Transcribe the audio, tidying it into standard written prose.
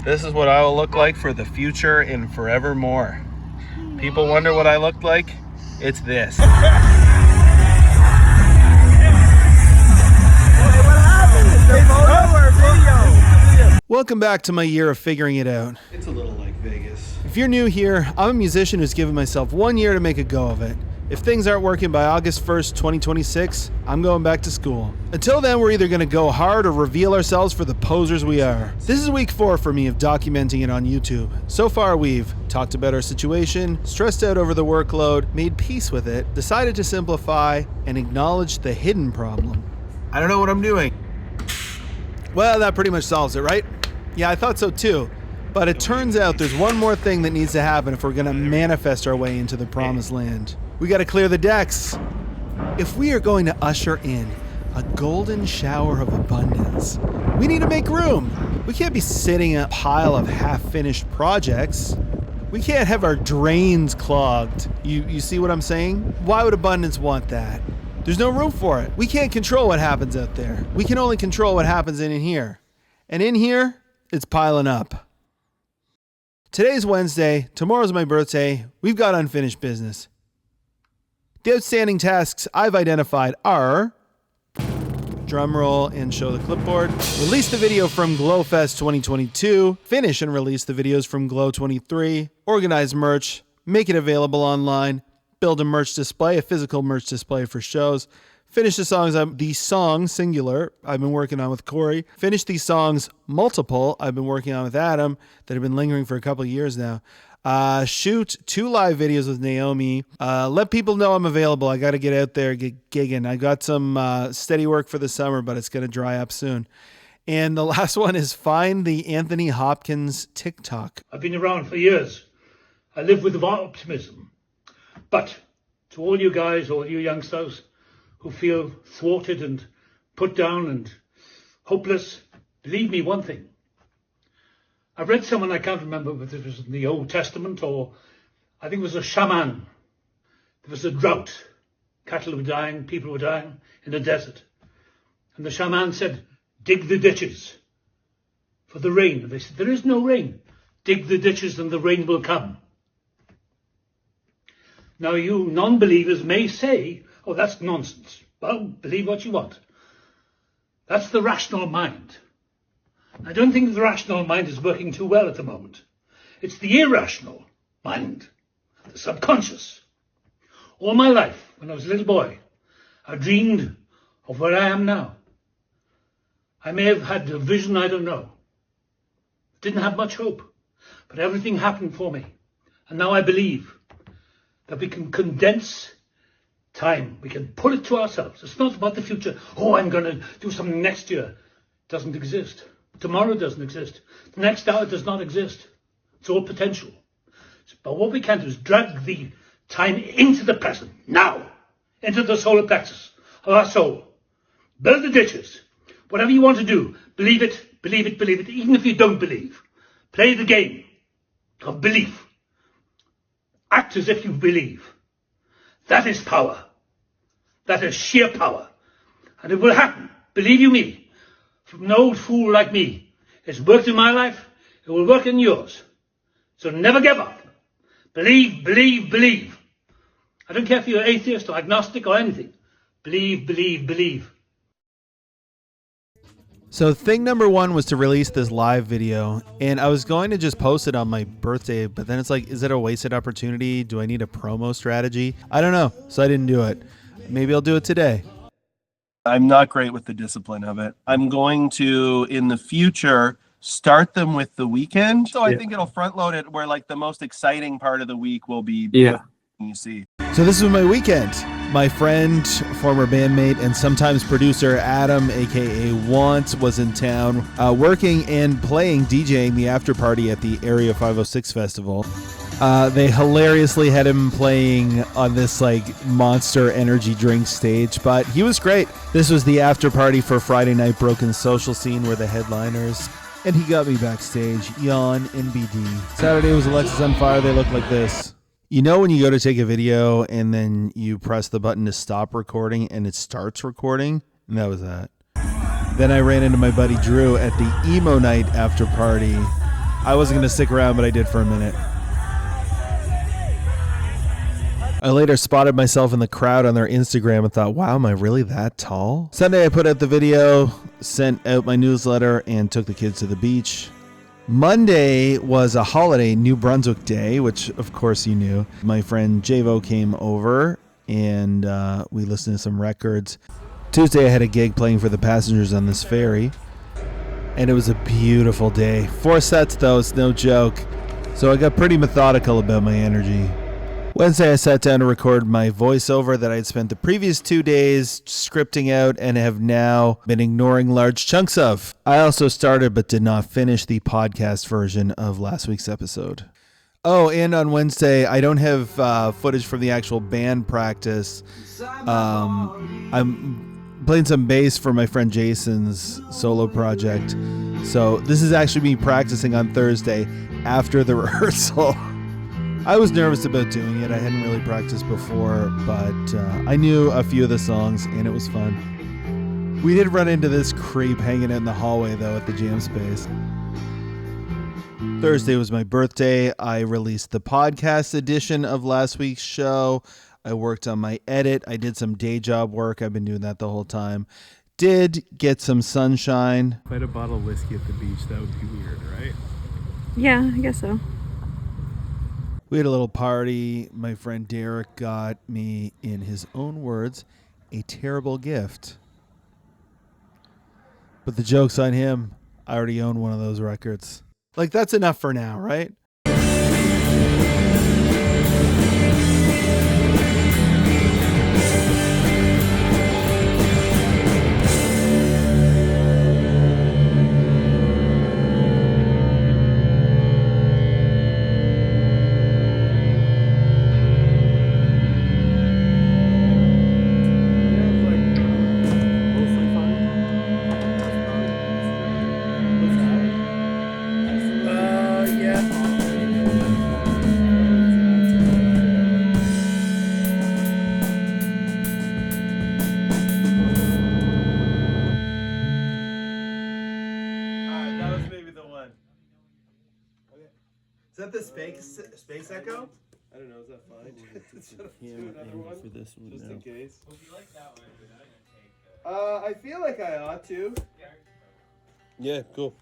This is what I will look like for the future and forevermore. People wonder what I look like. It's this. Welcome back to my year of figuring it out. It's a little like Vegas. If you're new here, I'm a musician who's given myself 1 year to make a go of it. If things aren't working by August 1st, 2026, I'm going back to school. Until then, we're either going to go hard or reveal ourselves for the posers we are. This is week 4 for me of documenting it on YouTube. So far, we've talked about our situation, stressed out over the workload, made peace with it, decided to simplify, and acknowledged the hidden problem. I don't know what I'm doing. Well, that pretty much solves it, right? Yeah, I thought so too. But it turns out there's one more thing that needs to happen if we're going to manifest our way into the promised land. We got to clear the decks. If we are going to usher in a golden shower of abundance, we need to make room. We can't be sitting in a pile of half-finished projects. We can't have our drains clogged. You see what I'm saying? Why would abundance want that? There's no room for it. We can't control what happens out there. We can only control what happens in here. And in here, it's piling up. Today's Wednesday. Tomorrow's my birthday. We've got unfinished business. The outstanding tasks I've identified are: drum roll and show the clipboard, release the video from Glowfest 2022, finish and release the videos from Glow 23, organize merch, make it available online, build a merch display, a physical merch display for shows, finish the song singular I've been working on with Corey, finish these songs multiple I've been working on with Adam that have been lingering for a couple of years now. Shoot 2 live videos with Naomi. Let people know I'm available. I got to get out there, get gigging. I got some steady work for the summer, but it's going to dry up soon. And the last one is find the Anthony Hopkins TikTok. I've been around for years. I live with optimism. But to all you guys, all you youngsters who feel thwarted and put down and hopeless, believe me one thing. I read someone, I can't remember whether it was in the Old Testament or I think it was a shaman. There was a drought. Cattle were dying, people were dying in the desert. And the shaman said, dig the ditches for the rain. And they said, there is no rain. Dig the ditches and the rain will come. Now you non-believers may say, oh, that's nonsense. Well, believe what you want. That's the rational mind. I don't think the rational mind is working too well at the moment. It's the irrational mind, the subconscious. All my life, when I was a little boy, I dreamed of where I am now. I may have had a vision, I don't know. Didn't have much hope, but everything happened for me. And now I believe that we can condense time. We can pull it to ourselves. It's not about the future. Oh, I'm going to do something next year. It doesn't exist. Tomorrow doesn't exist. The next hour does not exist. It's all potential. But what we can do is drag the time into the present, now, into the solar plexus of our soul. Build the ditches. Whatever you want to do, believe it, believe it, believe it, even if you don't believe. Play the game of belief. Act as if you believe. That is power. That is sheer power. And it will happen. Believe you me. From an old fool like me. It's worked in my life. It will work in yours. So never give up. Believe, believe, believe. I don't care if you're atheist or agnostic or anything. Believe, believe, believe. So thing number 1 was to release this live video, and I was going to just post it on my birthday, but then it's like, is it a wasted opportunity? Do I need a promo strategy? I don't know, so I didn't do it. Maybe I'll do it today. I'm not great with the discipline of it. I'm going to, in the future, start them with the weekend. So I think it'll front load it where like the most exciting part of the week will be you see. So this was my weekend. My friend, former bandmate, and sometimes producer Adam, aka Want, was in town working and playing, DJing the after party at the Area 506 Festival. They hilariously had him playing on this like Monster energy drink stage, but he was great. This was the after party for Friday Night Broken Social Scene, were the headliners, and he got me backstage. Yawn, NBD. Saturday was Alexis on Fire. They looked like this. You know when you go to take a video and then you press the button to stop recording and it starts recording? And that was that. Then I ran into my buddy Drew at the Emo Night after party. I wasn't going to stick around, but I did for a minute. I later spotted myself in the crowd on their Instagram and thought, wow, am I really that tall? Sunday, I put out the video, sent out my newsletter, and took the kids to the beach. Monday was a holiday, New Brunswick Day, which of course you knew. My friend Javo came over and we listened to some records. Tuesday, I had a gig playing for the passengers on this ferry, and it was a beautiful day. 4 sets though, it's no joke. So I got pretty methodical about my energy. Wednesday, I sat down to record my voiceover that I had spent the previous 2 days scripting out and have now been ignoring large chunks of. I also started but did not finish the podcast version of last week's episode. Oh, and on Wednesday, I don't have footage from the actual band practice. I'm playing some bass for my friend Jason's solo project. So this is actually me practicing on Thursday after the rehearsal. I was nervous about doing it. I hadn't really practiced before, but I knew a few of the songs, and it was fun. We did run into this creep hanging out in the hallway, though, at the jam space. Thursday was my birthday. I released the podcast edition of last week's show. I worked on my edit. I did some day job work. I've been doing that the whole time. Did get some sunshine. If I had a bottle of whiskey at the beach, that would be weird, right? Yeah, I guess so. We had a little party. My friend Derek got me, in his own words, a terrible gift. But the joke's on him. I already own one of those records. Like, that's enough for now, right? Is that the space echo? I don't know. Is that fine? For this one, just in case. Well, if you like that one, I feel like I ought to. Yeah, cool.